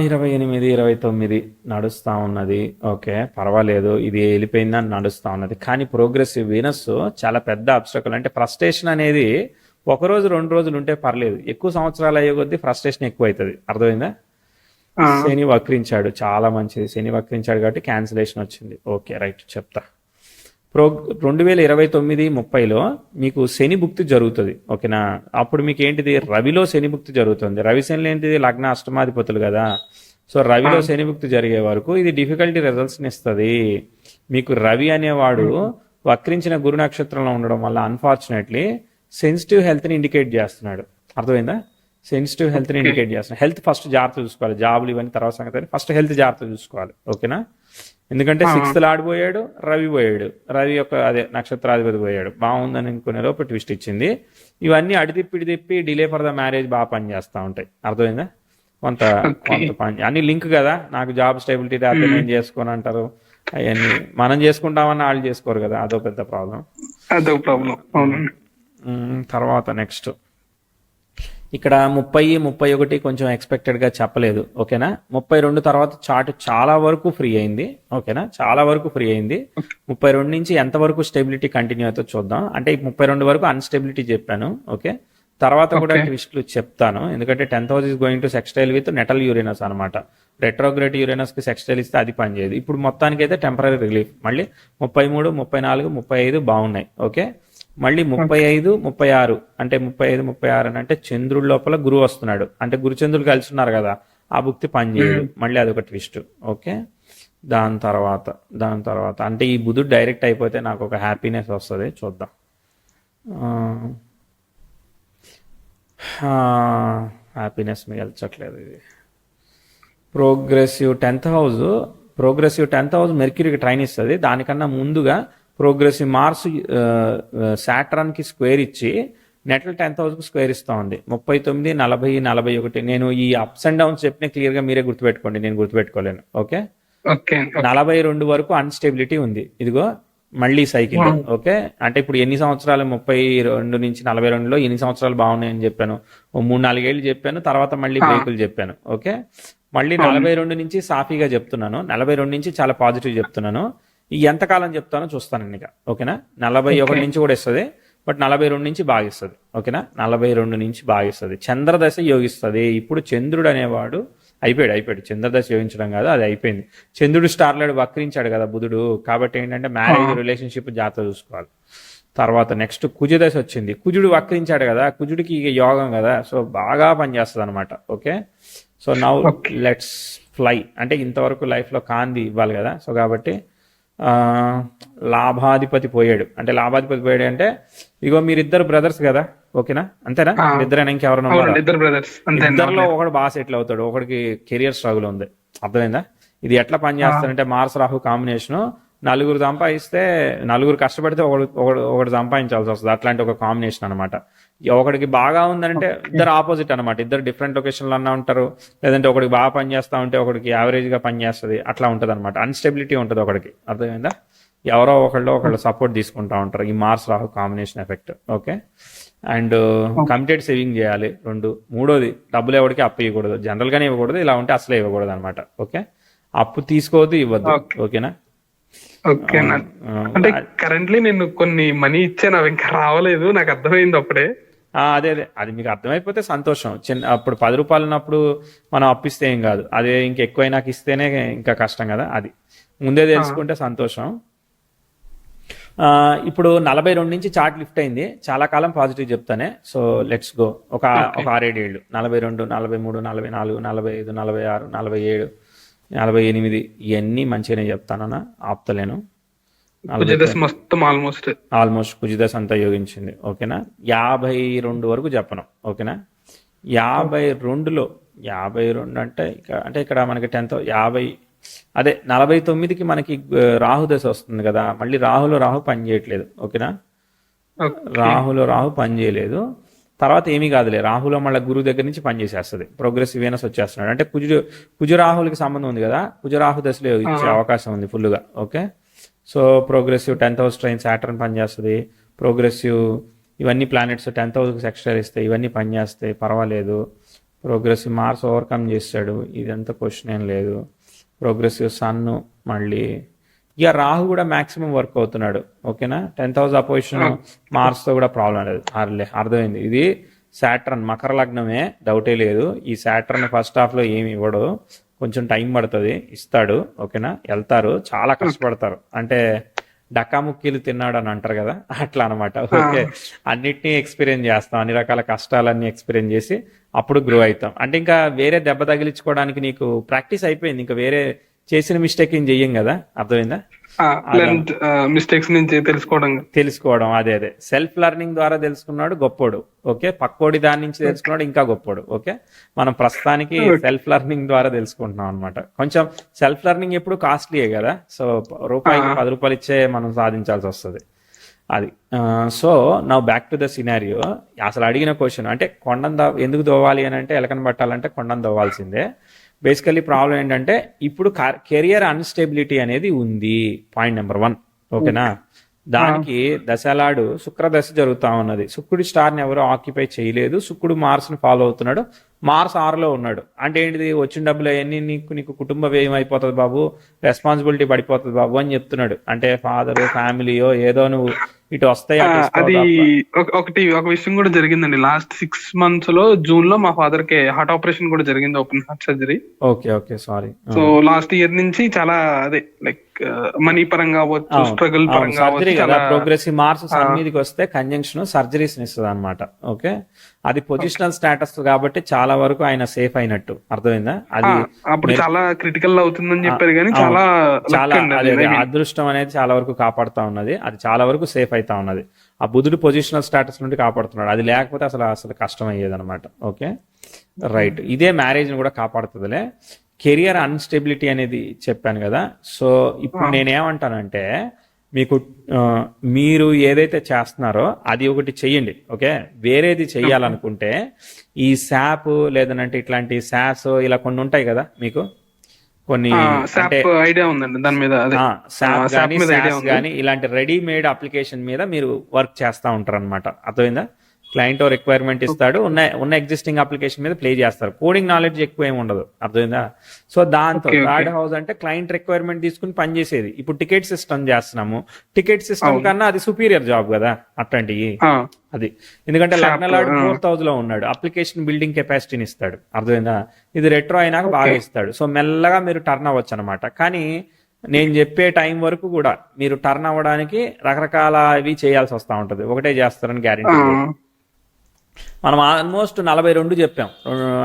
28, 29 నడుస్తా ఉన్నది. ఓకే, పర్వాలేదు, ఇది వెళ్ళిపోయిందని నడుస్తా ఉన్నది. కానీ ప్రోగ్రెసివ్ వీనస్ చాలా పెద్ద అబ్స్ట్రకల్. అంటే ఫ్రస్ట్రేషన్ అనేది 1 రోజు 2 రోజులు ఉంటే పర్లేదు, ఎక్కువ సంవత్సరాలు అయ్యే కొద్దీ ఫ్రస్ట్రేషన్ ఎక్కువ అవుతుంది. అర్థమైందా? శని వక్రించాడు, చాలా మంచిది. శని వక్రించాడు కాబట్టి క్యాన్సిలేషన్ వచ్చింది. ఓకే రైట్, చెప్తా. 2029, 30లో మీకు శని భుక్తి జరుగుతుంది. ఓకేనా? అప్పుడు మీకు ఏంటిది? రవిలో శని భుక్తి జరుగుతుంది. రవి శనిలో ఏంటిది? లగ్న అష్టమాధిపతులు కదా. సో రవిలో శని భుక్తి జరిగే వరకు ఇది డిఫికల్టీ రిజల్ట్స్ని ఇస్తుంది మీకు. రవి అనేవాడు వక్రించిన గురు నక్షత్రంలో ఉండడం వల్ల అన్ఫార్చునేట్లీ సెన్సిటివ్ హెల్త్ని ఇండికేట్ చేస్తున్నాడు. అర్థమైందా? సెన్సిటివ్ హెల్త్ని ఇండికేట్ చేస్తున్నాడు. హెల్త్ ఫస్ట్ జాగ్రత్త చూసుకోవాలి, జాబులు ఇవన్నీ తర్వాత సంగతి, ఫస్ట్ హెల్త్ జాగ్రత్త చూసుకోవాలి. ఓకేనా? ఎందుకంటే 6th లార్డ్ పోయాడు, రవి పోయాడు, రవి యొక్క అదే నక్షత్రాధిపతి పోయాడు. బాగుందని అనుకునే లోపు ట్విస్ట్ ఇచ్చింది. ఇవన్నీ అడితిప్పి డిలే ఫర్ ద మ్యారేజ్ బాగా పనిచేస్తూ ఉంటాయి. అర్థమైందా? కొంత పని అన్ని లింక్ కదా. నాకు జాబ్ స్టెబిలిటీ రాతే నేను చేసుకోని అంటారు. అవన్నీ మనం చేసుకుంటామని వాళ్ళు చేసుకోరు కదా, అదో పెద్ద ప్రాబ్లం. తర్వాత నెక్స్ట్ ఇక్కడ 30, 31 కొంచెం ఎక్స్పెక్టెడ్గా చెప్పలేదు. ఓకేనా? 32 తర్వాత చార్ట్ చాలా వరకు ఫ్రీ అయింది. ఓకేనా? చాలా వరకు ఫ్రీ అయింది. 32 నుంచి ఎంతవరకు స్టెబిలిటీ కంటిన్యూ అవుతుందో చూద్దాం. అంటే 32 వరకు అన్స్టెబిలిటీ చెప్పాను. ఓకే, తర్వాత కూడా ట్విస్ట్లు చెప్తాను. ఎందుకంటే 10th house is going to sextile with natal Uranus అనమాట. రెట్రోగ్రేడ్ యూరేనస్ కి సెక్స్టైల్ ఇస్తే అది పనిచేయదు. ఇప్పుడు మొత్తానికి అయితే టెంపరీ రిలీఫ్. మళ్ళీ 33, 34, 35 బాగున్నాయి. ఓకే, మళ్ళీ 35, 36 అంటే 35, 36 అంటే చంద్రుడి లోపల గురువు వస్తున్నాడు. అంటే గురుచంద్రులు కలిసి ఉన్నారు కదా, ఆ భుక్తి పనిచేయదు. మళ్ళీ అదొక ట్విస్ట్. ఓకే, దాని తర్వాత అంటే ఈ బుధుడు డైరెక్ట్ అయిపోతే నాకు ఒక హ్యాపీనెస్ వస్తుంది. చూద్దాం. హ్యాపీనెస్ మిగల్చట్లేదు ఇది. ప్రోగ్రెసివ్ 10th house మెర్క్యూరీకి ట్రైన్ ఇస్తుంది. దానికన్నా ముందుగా ప్రోగ్రెసివ్ మార్స్ సాటర్న్కి స్క్వేర్ ఇచ్చి నెటల్ 10th హౌస్కి స్క్వేర్ ఇస్తూ ఉంది. 39, 40, 41. నేను ఈ అప్స్ అండ్ డౌన్స్ చెప్పిన క్లియర్గా మీరే గుర్తుపెట్టుకోండి, నేను గుర్తుపెట్టుకోలేను. ఓకే, 42 వరకు అన్స్టెబిలిటీ ఉంది. ఇదిగో మళ్ళీ సైకిల్. ఓకే, అంటే ఇప్పుడు ఎన్ని సంవత్సరాలు, 32 నుంచి 42లో ఎన్ని సంవత్సరాలు బాగున్నాయని చెప్పాను, 3-4 ఏళ్ళు చెప్పాను. తర్వాత మళ్ళీ బ్రేకులు చెప్పాను. ఓకే, మళ్ళీ 42 నుంచి సాఫీగా చెప్తున్నాను, 42 నుంచి చాలా పాజిటివ్ చెప్తున్నాను. ఈ ఎంతకాలం చెప్తానో చూస్తాను ఇక. ఓకేనా? 41 నుంచి కూడా ఇస్తుంది, బట్ 42 నుంచి బాగిస్తుంది. ఓకేనా? 42 నుంచి బాగిస్తుంది. చంద్రదశ యోగిస్తుంది. ఇప్పుడు చంద్రుడు అనేవాడు అయిపోయాడు. చంద్రదశ యోగించడం కాదు, అది అయిపోయింది. చంద్రుడు స్టార్లైడ్ వక్రించాడు కదా బుధుడు. కాబట్టి ఏంటంటే మ్యారేజ్ రిలేషన్షిప్ జాగ్రత్త చూసుకోవాలి. తర్వాత నెక్స్ట్ కుజదశ వచ్చింది. కుజుడు వక్రించాడు కదా, కుజుడికి ఇక యోగం కదా, సో బాగా పనిచేస్తుంది అనమాట. Okay, so now let's fly. అంటే ఇంతవరకు లైఫ్లో కాంది ఇవ్వాలి కదా, సో కాబట్టి లాభాధిపతి పోయాడు. అంటే లాభాధిపతి పోయాడు అంటే ఇగో మీరిద్దరు బ్రదర్స్ కదా. ఓకేనా? అంతేనా? ఇద్దరైనా ఇంకెవరైనా ఇద్దరులో ఒకడు బాగా సెటిల్ అవుతాడు, ఒకడికి కెరియర్ స్ట్రగుల్ ఉంది. అర్థమైందా? ఇది ఎట్లా పనిచేస్తాడంటే మార్స్ రాహు కాంబినేషన్. నలుగురు సంపాదిస్తే, నలుగురు కష్టపడితే ఒకడు సంపాదించాల్సి వస్తుంది. అట్లాంటి ఒక కాంబినేషన్ అనమాట. ఒకడికి బాగా ఉందంటే ఇద్దరు ఆపోజిట్ అనమాట. ఇద్దరు డిఫరెంట్ లొకేషన్లో అన్నా ఉంటారు. లేదంటే ఒకడికి బాగా పనిచేస్తా ఉంటే ఒకడికి యావరేజ్గా పనిచేస్తుంది. అట్లా ఉంటుంది అనమాట. అన్స్టెబిలిటీ ఉంటుంది ఒకడికి. అర్థమైందా? ఎవరో ఒకళ్ళు సపోర్ట్ తీసుకుంటా ఉంటారు. ఈ Mars Rahu combination effect. Okay, and committed saving చేయాలి. 2. మూడోది డబ్బులు ఎవరికి అప్పు ఇవ్వకూడదు. జనరల్గానే ఇవ్వకూడదు, ఇలా ఉంటే అసలే ఇవ్వకూడదు అనమాట. ఓకే, అప్పు తీసుకోవద్దు, ఇవ్వద్దు. ఓకేనా? ఓకేనా? అంటే కరెంట్లీ నేను కొన్ని మనీ ఇచ్చాను, అవి ఇంకా రావలేదు, నాకు అర్థమైంది అప్పుడే. అదే అది మీకు అర్థమైపోతే సంతోషం. అప్పుడు 10 రూపాయలు ఉన్నప్పుడు మనం అప్పిస్తే ఏం కాదు, అదే ఇంకా ఎక్కువైనాక ఇస్తేనే ఇంకా కష్టం కదా. అది ముందే తెలుసుకుంటే సంతోషం. ఇప్పుడు 42 నుంచి చార్ట్ లిఫ్ట్ అయింది. చాలా కాలం పాజిటివ్ చెప్తానే. So let's go. ఒక 6-7 ఏళ్ళు, 42, 43, 44, 45, 46, 47, 48 ఇవన్నీ మంచిగానే చెప్తానన్నా, ఆపుతలేను. ఆల్మోస్ట్ కుజదశ అంతా యోగించింది. ఓకేనా? 52 వరకు చెప్పను. ఓకేనా? 52లో 52 అంటే ఇక్కడ మనకి 10th 50, అదే 49కి మనకి రాహుదశ వస్తుంది కదా. మళ్ళీ రాహు పని చేయట్లేదు. ఓకేనా? రాహు పని చేయలేదు. తర్వాత ఏమీ కాదులే, రాహులో మళ్ళీ గురువు దగ్గర నుంచి పనిచేసేస్తుంది. ప్రోగ్రెసివ్ వీనస్ వచ్చేస్తున్నాడు. అంటే కుజరాహులకి సంబంధం ఉంది కదా, కుజరాహు దశలో ఇచ్చే అవకాశం ఉంది ఫుల్గా. Okay, so progressive 10th house train Saturn పనిచేస్తుంది. ప్రోగ్రెసివ్ ఇవన్నీ ప్లానెట్స్ 10th హౌస్కి ఎక్స్ట్రా ఇస్తాయి, ఇవన్నీ పనిచేస్తాయి, పర్వాలేదు. ప్రోగ్రెసివ్ మార్స్ ఓవర్కమ్ చేస్తాడు, ఇదంతా క్వశ్చన్ ఏం లేదు. ప్రోగ్రెసివ్ సన్, మళ్ళీ ఇక రాహు కూడా మ్యాక్సిమం వర్క్ అవుతున్నాడు. ఓకేనా? 10th house అపోజిషన్ మార్స్తో కూడా ప్రాబ్లం లేదు. అర్థమైంది. ఇది సాటర్న్ మకర లగ్నమే, డౌటే లేదు. ఈ సాటర్న్ ఫస్ట్ హాఫ్లో ఏమి ఇవ్వడు, కొంచెం టైం పడుతుంది, ఇస్తాడు. ఓకేనా? వెళ్తారు, చాలా కష్టపడతారు. అంటే డక్కాముక్కీలు తిన్నాడు అని అంటారు కదా, అట్లా అనమాట. ఓకే, అన్నిటినీ ఎక్స్పీరియన్స్ చేస్తాం, అన్ని రకాల కష్టాలన్నీ ఎక్స్పీరియన్స్ చేసి అప్పుడు గ్రో అవుతాం. అంటే ఇంకా వేరే దెబ్బ తగిలించుకోవడానికి నీకు ప్రాక్టీస్ అయిపోయింది, ఇంకా వేరే చేసిన మిస్టేక్ ఏం చెయ్యం కదా. అర్థమైందా? లెర్న్ మిస్టేక్స్ నుంచి తెలుసుకోవడం అదే సెల్ఫ్ లెర్నింగ్ ద్వారా తెలుసుకున్నాడు గొప్పోడు. ఓకే, పక్కోడి దాని నుంచి తెలుసుకున్నాడు ఇంకా గొప్పోడు. ఓకే, మనం ప్రస్తుతానికి సెల్ఫ్ లెర్నింగ్ ద్వారా తెలుసుకుంటున్నాం అనమాట. కొంచెం సెల్ఫ్ లెర్నింగ్ ఎప్పుడు కాస్ట్లీయే కదా, సో రూపాయికి 10 రూపాయలు ఇచ్చే మనం సాధించాల్సి వస్తుంది అది. So now back to the scenario. అసలు అడిగిన క్వశ్చన్ అంటే కొండను ఎందుకు దోవాలి అని అంటే, ఎలకను పట్టాలంటే కొండను దోవాల్సిందే. బేసికలీ ప్రాబ్లం ఏంటంటే ఇప్పుడు కెరియర్ అన్స్టెబిలిటీ అనేది ఉంది, పాయింట్ నెంబర్ 1. ఓకేనా, దానికి దశలాడు శుక్రదశ జరుగుతా ఉన్నది. శుక్రుడి స్టార్ని ఎవరో ఆక్యుపై చేయలేదు, శుక్రుడు మార్స్ని ఫాలో అవుతున్నాడు, మార్స్ 6లో ఉన్నాడు. అంటే ఏంటిది, వచ్చిన డబ్బులు అవన్నీ నీకు కుటుంబ వ్యయం అయిపోతుంది బాబు, రెస్పాన్సిబిలిటీ పడిపోతుంది బాబు అని చెప్తున్నాడు. అంటే ఫాదర్ ఫ్యామిలీయో ఏదో నువ్వు ఇటు వస్తాయి. అది ఒక విషయం కూడా జరిగిందండి లాస్ట్ 6 months లో. జూన్ లో మా ఫాదర్ కి హార్ట్ ఆపరేషన్ కూడా జరిగింది, open heart surgery. Okay sorry. So last year నుంచి చాలా అదే లైక్ మనీ పరంగా అవ్వచ్చు, స్ట్రగుల్ పరంగా సర్జరీ కదా. ప్రోగ్రెసివ్ మార్స్ సన్ మీదకి వస్తే కంజంక్షన్ సర్జరీస్ ఇస్తుంది అనమాట. ఓకే, అది పొజిషనల్ స్టేటస్ కాబట్టి చాలా వరకు ఆయన సేఫ్ అయినట్టు, అర్థమైందా? అది అప్పుడు చాలా క్రిటికల్ అవుతుందని చెప్పారు, కానీ చాలా అదృష్టం అనేది చాలా వరకు కాపాడుతా ఉన్నది, అది చాలా వరకు సేఫ్ అవుతా ఉన్నది. ఆ బుధుడు పొజిషనల్ స్టేటస్ నుండి కాపాడుతున్నాడు, అది లేకపోతే అసలు కష్టం అయ్యేది అనమాట. ఓకే రైట్, ఇదే మ్యారేజ్ కూడా కాపాడుతుందిలే. కెరియర్ అన్స్టెబిలిటీ అనేది చెప్పాను కదా. సో ఇప్పుడు నేనేమంటానంటే, మీకు మీరు ఏదైతే చేస్తున్నారో అది ఒకటి చెయ్యండి. ఓకే, వేరేది చెయ్యాలనుకుంటే ఈ శాప్ లేదనంటే ఇట్లాంటి శాస్ ఇలా కొన్ని ఉంటాయి కదా మీకు, కొన్ని అంటే ఐడియా ఉందండి దాని మీద. శాప్ కానీ ఇలాంటి రెడీమేడ్ అప్లికేషన్ మీద మీరు వర్క్ చేస్తూ ఉంటారు అనమాట. అర్థమైందా? క్లయింట్ రిక్వైర్మెంట్ ఇస్తాడు, ఉన్న ఎగ్జిస్టింగ్ అప్లికేషన్ మీద ప్లే చేస్తారు. కోడింగ్ నాలెడ్జ్ ఎక్కువ ఏమి ఉండదు, అర్థమైందా? సో దాంతో థర్డ్ హౌస్ అంటే క్లయింట్ రిక్వైర్మెంట్ తీసుకుని పనిచేసేది. ఇప్పుడు టికెట్ సిస్టమ్ చేస్తున్నాము, టికెట్ సిస్టమ్ కన్నా అది సుపీరియర్ జాబ్ కదా అట్లాంటివి. అది ఎందుకంటే లగ్నలాడు 4th house లో ఉన్నాడు, అప్లికేషన్ బిల్డింగ్ కెపాసిటీని ఇస్తాడు, అర్థమైందా? ఇది రెట్రో అయినాక బాగా ఇస్తాడు. సో మెల్లగా మీరు టర్న్ అవ్వచ్చు అనమాట. కానీ నేను చెప్పే టైం వరకు కూడా మీరు టర్న్ అవ్వడానికి రకరకాల ఇవి చేయాల్సి వస్తూ ఉంటుంది, ఒకటే చేస్తారని గ్యారెంటీ. మనం ఆల్మోస్ట్ 42 చెప్పాం,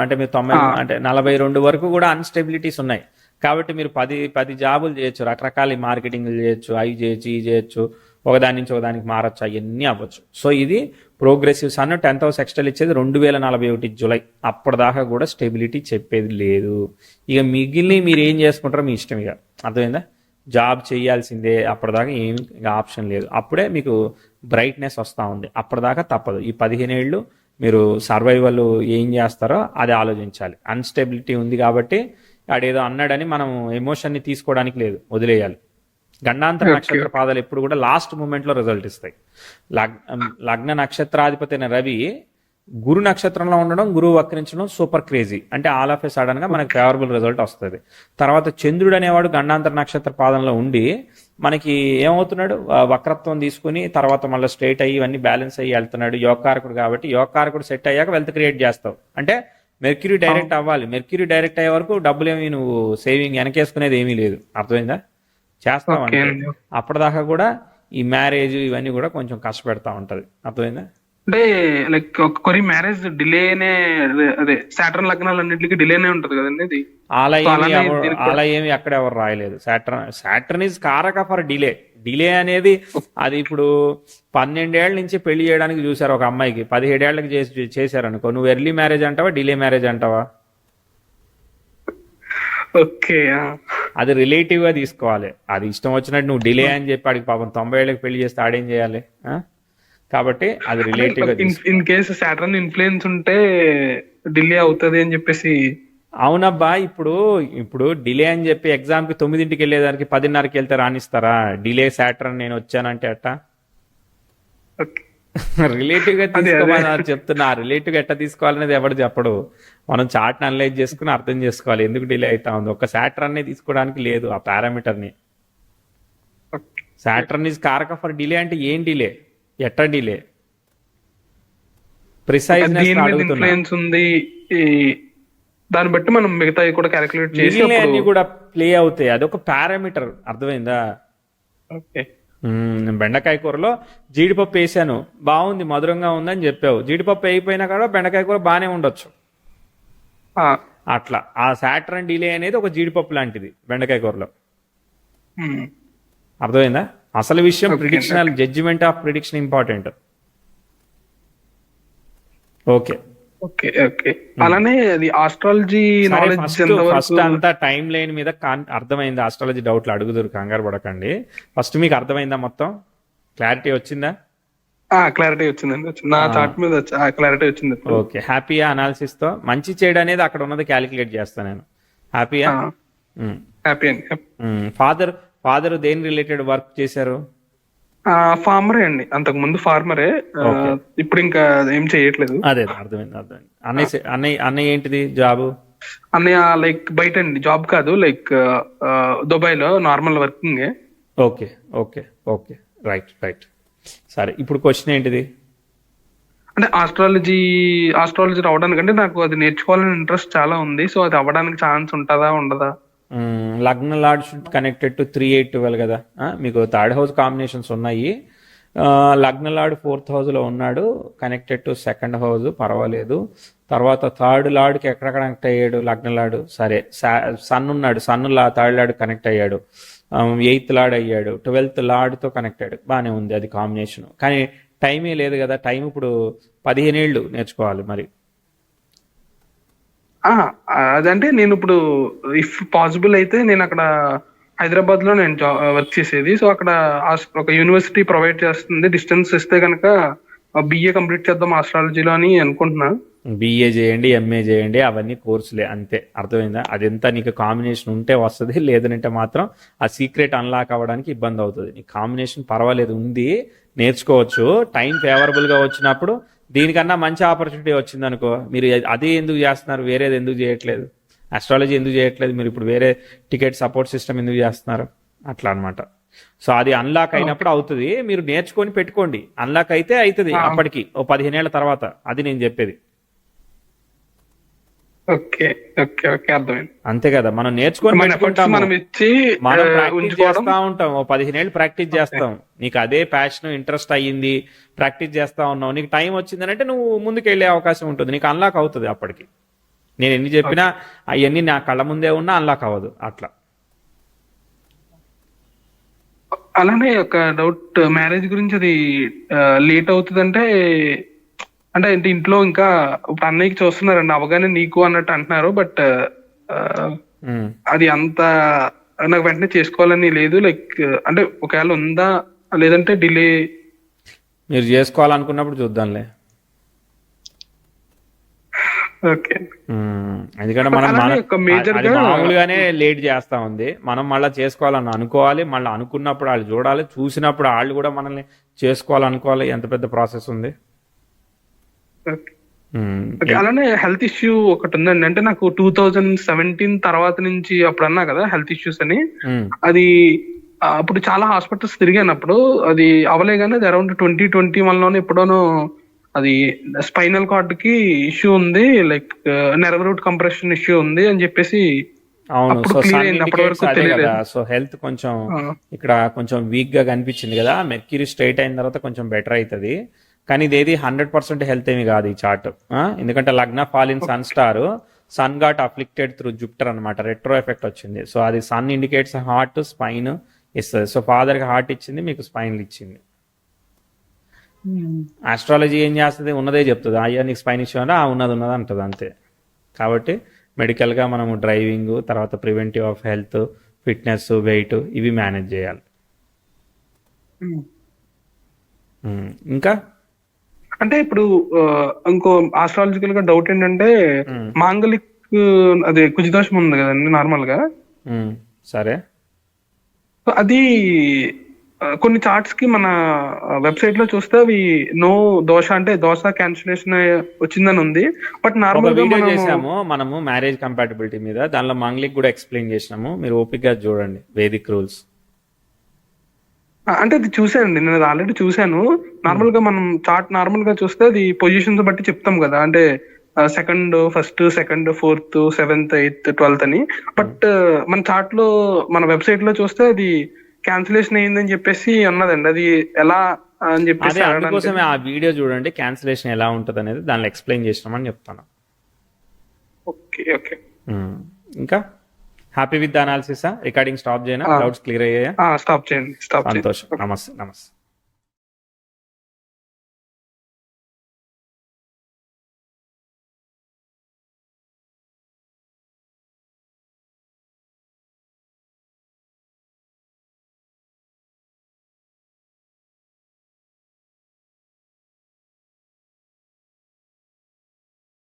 అంటే మీరు 90 అంటే 42 వరకు కూడా అన్స్టెబిలిటీస్ ఉన్నాయి. కాబట్టి మీరు 10 జాబులు చేయొచ్చు, రకరకాల మార్కెటింగ్లు చేయొచ్చు, అవి చేయొచ్చు, ఇవి చేయొచ్చు, ఒకదాని నుంచి ఒకదానికి మారచ్చు, అవన్నీ అవ్వచ్చు. సో ఇది ప్రోగ్రెసివ్ సన్ 10th house ఎక్స్టెల్ ఇచ్చేది 2041 జూలై. అప్పటిదాకా కూడా స్టెబిలిటీ చెప్పేది లేదు. ఇక మిగిలిన మీరు ఏం చేసుకుంటారో మీ ఇష్టం, ఇక అర్థమైందా? జాబ్ చేయాల్సిందే, అప్పటిదాకా ఏమి ఆప్షన్ లేదు. అప్పుడే మీకు బ్రైట్నెస్ వస్తూ ఉంది, అప్పటిదాకా తప్పదు. ఈ 15 ఏళ్ళు మీరు సర్వైవల్ ఏం చేస్తారో అది ఆలోచించాలి. అన్స్టెబిలిటీ ఉంది కాబట్టి ఆడేదో అన్నాడని మనం ఎమోషన్ని తీసుకోవడానికి లేదు, వదిలేయాలి. గండాంతర నక్షత్ర పాదాలు ఎప్పుడు కూడా లాస్ట్ మూమెంట్లో రిజల్ట్ ఇస్తాయి. లగ్న నక్షత్రాధిపతి అయిన రవి గురు నక్షత్రంలో ఉండడం, గురువు వక్రించడం సూపర్ క్రేజీ. అంటే ఆల్ ఆఫ్ ఏ సడన్ గా మనకి ఫేవరబుల్ రిజల్ట్ వస్తుంది. తర్వాత చంద్రుడు అనేవాడు గండాంతర నక్షత్ర పాదంలో ఉండి మనకి ఏమవుతున్నాడు, వక్రత్వం తీసుకుని తర్వాత మళ్ళీ స్ట్రైట్ అయ్యి ఇవన్నీ బ్యాలెన్స్ అయ్యి వెళ్తున్నాడు. యోగకారకుడు కాబట్టి యోగకారకుడు సెట్ అయ్యాక వెల్త్ క్రియేట్ చేస్తావు. అంటే మెర్క్యూరీ డైరెక్ట్ అవ్వాలి. మెర్క్యూరీ డైరెక్ట్ అయ్యే వరకు డబ్బులు ఏమి నువ్వు సేవింగ్ వెనకేసుకునేది ఏమీ లేదు, అర్థమైందా? చేస్తావు అంటే అప్పటిదాకా కూడా ఈ మ్యారేజ్ ఇవన్నీ కూడా కొంచెం కష్టపెడతా ఉంటది, అర్థమైందా? అంటే లైక్ కొన్ని మ్యారేజ్ డిలేనే, అదే సాటర్న్ లగ్నాలన్నింటికి డిలేనే ఉంటది కదండి ఇది. అలా ఏమి అక్కడ ఎవరు రాయలేదు. సాటర్న్ ఈజ్ కారక ఫర్ డిలే అనేది. అది ఇప్పుడు 12 ఏళ్ల నుంచి పెళ్లి చేయడానికి చూసారు ఒక అమ్మాయికి, 17 ఏళ్ళకి చేశారు అనుకో, నువ్వు ఎర్లీ మ్యారేజ్ అంటావా డిలే మ్యారేజ్ అంటావా? ఓకే, అది రిలేటివ్ గా తీసుకోవాలి. అది ఇష్టం వచ్చినట్టు నువ్వు డిలే అని చెప్పి ఆడికి పాపం 90 ఏళ్ళకి పెళ్లి చేస్తే ఆడేం చేయాలి? కాబట్టి అది రిలేటివ్ గా ఇన్ కేసు సాటర్న్ ఇన్ఫ్లుయెన్స్ ఉంటే డిలే అవుతుంది అని చెప్పేసి. అవునబ్బా, ఇప్పుడు డిలే అని చెప్పి ఎగ్జామ్ కి 9ంటికి వెళ్ళేదానికి 10:30కి వెళ్తే రాణిస్తారా? డిలే సాటర్న్ నేను వచ్చానంటే అట్ట రిలేటివ్ గా తీసుకోమని చెప్తున్నా. రిలేటివ్ గా ఎట్లా తీసుకోవాలనేది ఎవడు చెప్పడు. మనం చార్ట్ అనలైజ్ చేసుకుని అర్థం చేసుకోవాలి ఎందుకు డిలే అవుతా ఉంది. ఒక సాటర్న్ తీసుకోవడానికి లేదు ఆ పారామీటర్ ని. సాటర్న్ ఈజ్ కారక ఫర్ డిలే అంటే ఏం డిలే, ఎట్ట డిలే, ప్రిసైజ్నెస్ ఇన్ఫ్లుయెన్స్ ఉంది, దాన్ని బట్టి మనం మిగతా కూడా క్యాలిక్యులేట్ చేసి అన్ని కూడా ప్లే అవుతాయి. అదొక పారామీటర్, అర్థమైందా? ఓకే. బెండకాయ కూరలో జీడిపప్పు వేసాను, బాగుంది మధురంగా ఉందని చెప్పావు. జీడిపప్పు అయిపోయినా కూడా బెండకాయ కూర బాగానే ఉండొచ్చు. అట్లా ఆ సాటర్న్ డిలే అనేది ఒక జీడిపప్పు లాంటిది బెండకాయ కూరలో. అర్థమైందా? అసలు విషయం Okay, predictional judgement of prediction important. Okay, okay okay. అలానే అది ఆస్ట్రాలజీ నాలెడ్జ్ ఫస్ట్ ఎంతవరకు? అంతా టైం లైన్ మీద అర్థమైంది. ఆస్ట్రాలజీ డౌట్లు అడుగుదురు, కంగారు పడకండి. ఫస్ట్ మీకు అర్థమైందా? మొత్తం క్లారిటీ వచ్చిందా? క్లారిటీ వచ్చిందండి, నా చార్ట్ మీద క్లారిటీ వచ్చింది ఇప్పుడు. ఓకే, హ్యాపీయా? అనాలిసిస్ తో మంచి చేయడం అనేది అక్కడ ఉన్నది క్యాలిక్యులేట్ చేస్తాను నేను. హ్యాపీయా? హ్యాపీ అండి. ఫాదర్ దేని రిలేటెడ్ వర్క్ చేశారు? ఫార్మరే అండి, అంతకు ముందు ఫార్మరే. ఇప్పుడు ఇంకా ఏం చేయట్లేదు. అదే అర్థమైంది. అన్నయ్య ఏంటిది జాబు? అన్నయ్య లైక్ బయట అండి, జాబ్ కాదు, లైక్ దుబాయ్ లో normal working. Okay okay okay, right. సరే, ఇప్పుడు క్వశ్చన్ ఏంటిది? అంటే ఆస్ట్రాలజీ రావడానికి అంటే నాకు అది నేర్చుకోవాలని ఇంట్రెస్ట్ చాలా ఉంది. సో అది అవ్వడానికి ఛాన్స్ ఉంటుందా ఉండదా? లగ్న లార్డ్ షుడ్ కనెక్టెడ్ టు 3, 8, 12 కదా. మీకు థర్డ్ హౌస్ కాంబినేషన్స్ ఉన్నాయి. లగ్న లార్డ్ 4th హౌస్లో ఉన్నాడు, కనెక్టెడ్ టు 2nd హౌస్, పర్వాలేదు. తర్వాత థర్డ్ లార్డ్కి ఎక్కడ కనెక్ట్ అయ్యాడు లగ్న లార్డ్? సరే, సన్ ఉన్నాడు, థర్డ్ లార్డ్ కనెక్ట్ అయ్యాడు. 8th లార్డ్ అయ్యాడు, 12th లార్డ్తో కనెక్ట్ అయ్యాడు. బాగానే ఉంది అది కాంబినేషన్. కానీ టైమే లేదు కదా. టైం ఇప్పుడు 15 ఏళ్ళు నేర్చుకోవాలి మరి. అదంటే నేను ఇప్పుడు ఇఫ్ పాసిబుల్ అయితే నేను అక్కడ హైదరాబాద్ లో నేను వర్క్ చేసేది. సో అక్కడ ఒక యూనివర్సిటీ ప్రొవైడ్ చేస్తుంది, డిస్టెన్స్ ఇస్తే కనుక బిఏ కంప్లీట్ చేద్దాం ఆస్ట్రాలజీలో అని అనుకుంటున్నా. బిఏ చేయండి, ఎంఏ చేయండి, అవన్నీ కోర్సులే అంతే. అర్థమైందా? అదంతా నీకు కాంబినేషన్ ఉంటే వస్తుంది, లేదంటే మాత్రం ఆ సీక్రెట్ అన్లాక్ అవ్వడానికి ఇబ్బంది అవుతుంది. నీ కాంబినేషన్ పర్వాలేదు, ఉంది, నేర్చుకోవచ్చు. టైం ఫేవరబుల్గా వచ్చినప్పుడు దీనికన్నా మంచి ఆపర్చునిటీ వచ్చింది అనుకో, మీరు అదే ఎందుకు చేస్తున్నారు, వేరేది ఎందుకు చేయట్లేదు? ఆస్ట్రాలజీ ఎందుకు చేయట్లేదు మీరు? ఇప్పుడు వేరే టికెట్ సపోర్ట్ సిస్టమ్ ఎందుకు చేస్తున్నారు? అట్లా అనమాట. సో అది అన్లాక్ అయినప్పుడు అవుతుంది. మీరు నేర్చుకొని పెట్టుకోండి, అన్లాక్ అయితే అవుతుంది అప్పటికి ఓ 15 ఏళ్ల తర్వాత. అది నేను చెప్పేది. ఓకే ఓకే ఓకే, అర్థమైంది. అంతే కదా, మనం నేర్చుకొని పెట్టుకుంటాము, మనం ఇచ్చి మనం ప్రాక్టీస్ చేస్తా ఉంటాం. ఓ 15 ఏళ్ళు ప్రాక్టీస్ చేస్తాం. నీకు అదే ప్యాషన్, ఇంట్రెస్ట్ అయ్యింది, ప్రాక్టీస్ చేస్తా ఉన్నావు, నీకు టైం వచ్చిందని అంటే నువ్వు ముందుకు వెళ్ళే అవకాశం ఉంటుంది, నీకు అన్లాక్ అవుతుంది అప్పటికి. నేను ఎన్ని చెప్పినా అవన్నీ నా కళ్ళ ముందే ఉన్నా అన్లాక్ అవ్వదు అట్లా. అలానే ఒక డౌట్, మ్యారేజ్ గురించి అది లేట్ అవుతుందంటే అంటే ఏంటి ఇంట్లో ఇంకా ఇప్పుడు అన్నయ్యకి చూస్తున్నారండి, అవగానే నీకు అన్నట్టు అంటున్నారు. బట్ అది అంత నాకు వెంటనే చేసుకోవాలని లేదు. లైక్ అంటే ఒకవేళ ఉందా, లేదంటే డిలే? మీరు చేసుకోవాలనుకున్నప్పుడు చూద్దాంలే. ఓకే. ఎందుకంటే మనం అది మామూలుగానే లేట్ చేస్తా ఉంది. మనం మళ్ళీ చేసుకోవాలని అనుకోవాలి, మళ్ళీ అనుకున్నప్పుడు వాళ్ళు చూడాలి, చూసినప్పుడు వాళ్ళు కూడా మనల్ని చేసుకోవాలనుకోవాలి. ఎంత పెద్ద ప్రాసెస్ ఉంది. అలానే హెల్త్ ఇష్యూ ఒకటి ఉందండి. అంటే నాకు 2017 తర్వాత నుంచి అప్పుడు అన్నా కదా హెల్త్ ఇష్యూస్ అని, అది అప్పుడు చాలా హాస్పిటల్స్ తిరిగానప్పుడు అది అవలే కానీ అది అరౌండ్ 2021 లోనే ఎప్పుడోనో అది స్పైనల్ కార్డ్ కి ఇష్యూ ఉంది, like nerve root compression issue ఉంది అని చెప్పేసి అవును. సో అదే కదా. సో హెల్త్ కొంచెం ఇక్కడ కొంచెం వీక్ గా కనిపించింది కదా. మెర్క్యూరీ స్ట్రైట్ అయిన తర్వాత కొంచెం బెటర్ అవుతుంది. కానీ ఇదేది 100% హెల్త్ ఏమి కాదు ఈ చార్ట్. ఎందుకంటే lagna fall in sun star, sun got afflicted through Jupiter అనమాట, రెట్రో ఎఫెక్ట్ వచ్చింది. సో అది సన్ ఇండికేట్స్ హార్ట్, స్పైన్ ఇస్తుంది. సో ఫాదర్కి హార్ట్ ఇచ్చింది, మీకు స్పైన్ ఇచ్చింది. ఆస్ట్రాలజీ ఏం చేస్తుంది? ఉన్నదే చెప్తుంది. అయ్యా నీకు స్పైన్ ఇష్యూ అంటే ఉన్నది అంటుంది అంతే. కాబట్టి మెడికల్గా మనము డ్రైవింగ్, తర్వాత preventive of health, fitness, weight, ఇవి మేనేజ్ చేయాలి. ఇంకా అంటే ఇప్పుడు ఇంకో ఆస్ట్రాలజికల్ గా డౌట్ ఏంటంటే, మాంగలిక్ అదే కుజదోషం ఉంది కదండి నార్మల్ గా. సరే, అది కొన్ని చార్ట్స్ కి మన వెబ్సైట్ లో చూస్తే అవి నో దోష, అంటే దోష క్యాన్సిలేషన్ వచ్చిందని ఉంది. బట్ నార్మల్ గా చేసాము మనము మ్యారేజ్ కంపాటబిలిటీ మీద, దానిలో మాంగలిక్ కూడా ఎక్స్ప్లెయిన్ చేసినాము. మీరు ఓపిక్ గా చూడండి వేదిక్ రూల్స్. అంటే అది చూసానండి, నేను అది ఆల్రెడీ చూసాను. నార్మల్ గా మనం చార్ట్ నార్మల్ గా చూస్తే అది పొజిషన్స్ బట్టి చెప్తాం కదా, అంటే second, first, second, 4th, 7th, 8th, 12th అని. బట్ మన చార్ట్ లో, మన వెబ్సైట్ లో చూస్తే అది క్యాన్సిలేషన్ అయ్యిందని చెప్పేసి అన్నదండి. అది ఎలా అని చెప్పేసి అందుకోసమే ఆ వీడియో చూడండి, క్యాన్సిలేషన్ ఎలా ఉంటుంది అనేది దానిలో ఎక్స్ప్లెయిన్ చేసినామని చెప్తాను. Okay okay. ఇంకా happy with the analysis. Recording stop చేయనా? డౌట్స్ క్లియర్ అయ్యాయా? స్టాప్ చేయండి. సంతోషం. నమస్తే.